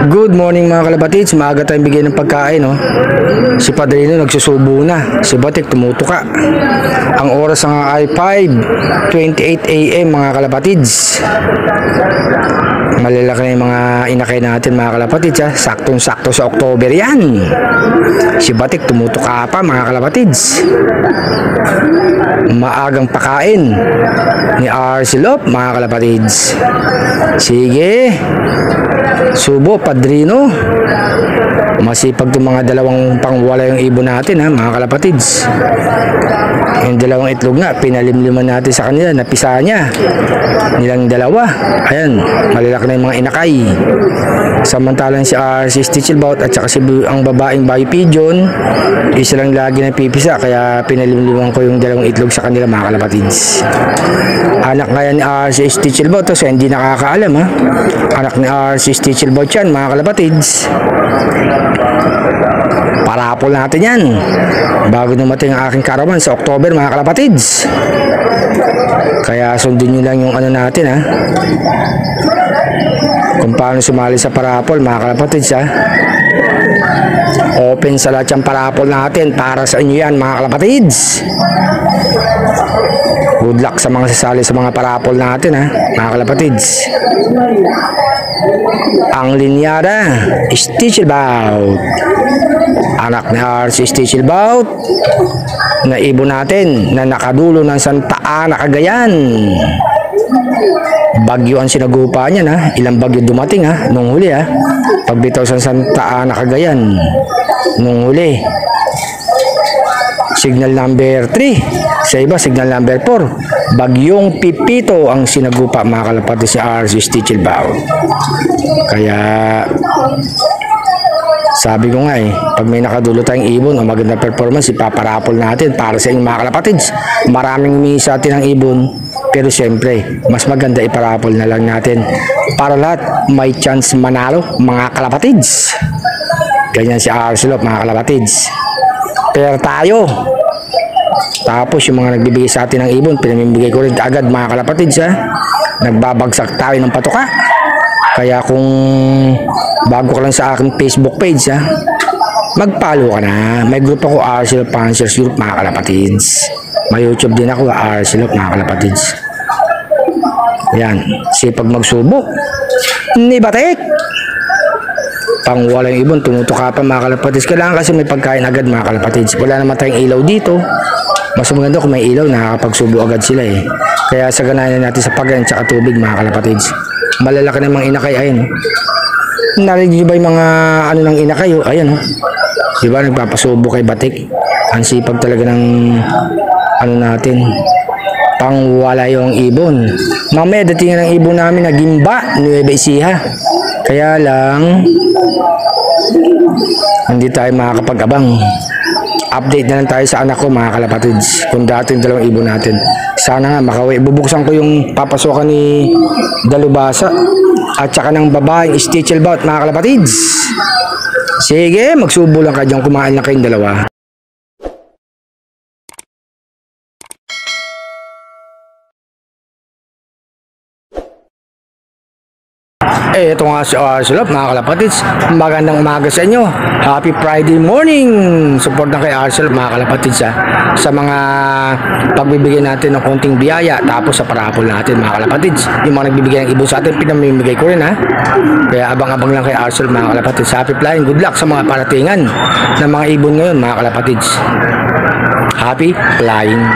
Good morning mga kalapatids, maaga tayong bigay ng pagkain, no? Si Padrino nagsusubo na, si Batik tumutuka. Ang oras nga ay 5:28 AM mga kalapatids. Malalaki na yung mga inakay natin mga kalapatids, ha? Saktong-sakto sa October yan. Si Batik tumutuka pa mga kalapatids. Maagang pakain ni Arcelop mga kalapatids. Sige, subo Padrino. Masipag itong mga dalawang pangwala yung ibon natin, ha mga kalapatids. Yung dalawang itlog nga pinalimliman natin sa kanila, napisa niya nilang dalawa. Ayan, malalaki na yung mga inakay. Samantalang si Stichelbout at saka ang babaeng Bayo Pigeon, isa lang lagi na pipisa, kaya pinalimliman ko yung dalawang itlog sa kanila mga kalapatids. Anak nga yan ni si Stichelbout, so hindi nakakaalam, ha. Anak ni si Stichelbout yan mga kalapatids. Parapol natin yan bago dumating ang aking karawan sa October mga kalapatids. Kaya sundin nyo lang yung ano natin, ha, kung paano sumali sa parapol mga kalapatids, ha. Open sa lahat yung parapol natin para sa inyo yan mga kalapatids. Good luck sa mga sasali sa mga parapol natin, ha mga kalapatids. Ang linyada, Stichelbout, anak ni si Stichelbout, na ibon natin na nakadulo ng Santa Ana, Cagayan. Bagyo ang sinagupa niya, na ilang bagyo dumating, ha nung huli, ha. Pagbitaw sa Santa Ana, Cagayan nung huli, signal number 3, sa iba signal number 4. Bagyong Pipito ang sinagupa mga kalapatids si Stichelbout. Kaya sabi ko nga, pag may nakadulo tayong ibon o magandang performance, ipaparapol natin para sa inyong mga kalapatids. Maraming humingi sa atin ng ibon, pero siyempre mas maganda iparapol na lang natin para lahat may chance manalo mga kalapatids. Ganyan si Arcelop mga kalapatids. Pero tayo, tapos yung mga nagbibigay sa atin ng ibon, pinamimigay ko rin agad mga kalapatids, ha. Nagbabagsak tayo ng patuka. Kaya kung bago ka lang sa aking Facebook page, ha, mag-follow ka na. May group ako, Arcelop Fanciers Group mga kalapatids. May YouTube din ako, Arcelop mga kalapatids. Yan, sipag magsubo ni Batik. Pang wala yung ibon, tumutuka pa mga kalapatids. Kailangan kasi may pagkain agad mga kalapatids. Wala naman tayong ilaw dito. Mas maganda kung may ilaw, nakakapagsubo agad sila, Kaya saganayan natin sa pagkain at tubig mga kalapatids. Malalaki na mga inakay, ayun. Narinig nyo ba yung mga ano ng inakay, ayan, diba nagpapasubo kay Batik. Ang sipag talaga ng ano natin, pang wala yung ibon. Mamaya datingan ng ibon namin na Gimba, Nueva Ecija. Kaya lang hindi tayo makakapag-abang. Update na lang tayo sa anak ko mga kalapatids, kung dati yung dalawang ibon natin. Sana nga makauwi. Bubuksan ko yung papasokan ni Dalubasa at saka ng babaeng Stichelbout mga kalapatids. Sige, magsubo lang ka dyan, kumain lang kayong dalawa. Ito nga si Arcelop mga kalapatids. Magandang umaga sa inyo. Happy Friday morning. Support na kay Arcelop mga kalapatids, ha, sa mga pagbibigay natin ng konting biyaya. Tapos sa parapol natin mga kalapatids, yung mga nagbibigay ng ibon sa atin, pinamimigay ko rin, ha. Kaya abang-abang lang kay Arcelop mga kalapatids. Happy flying. Good luck sa mga paratingan ng mga ibon ngayon mga kalapatids. Happy flying.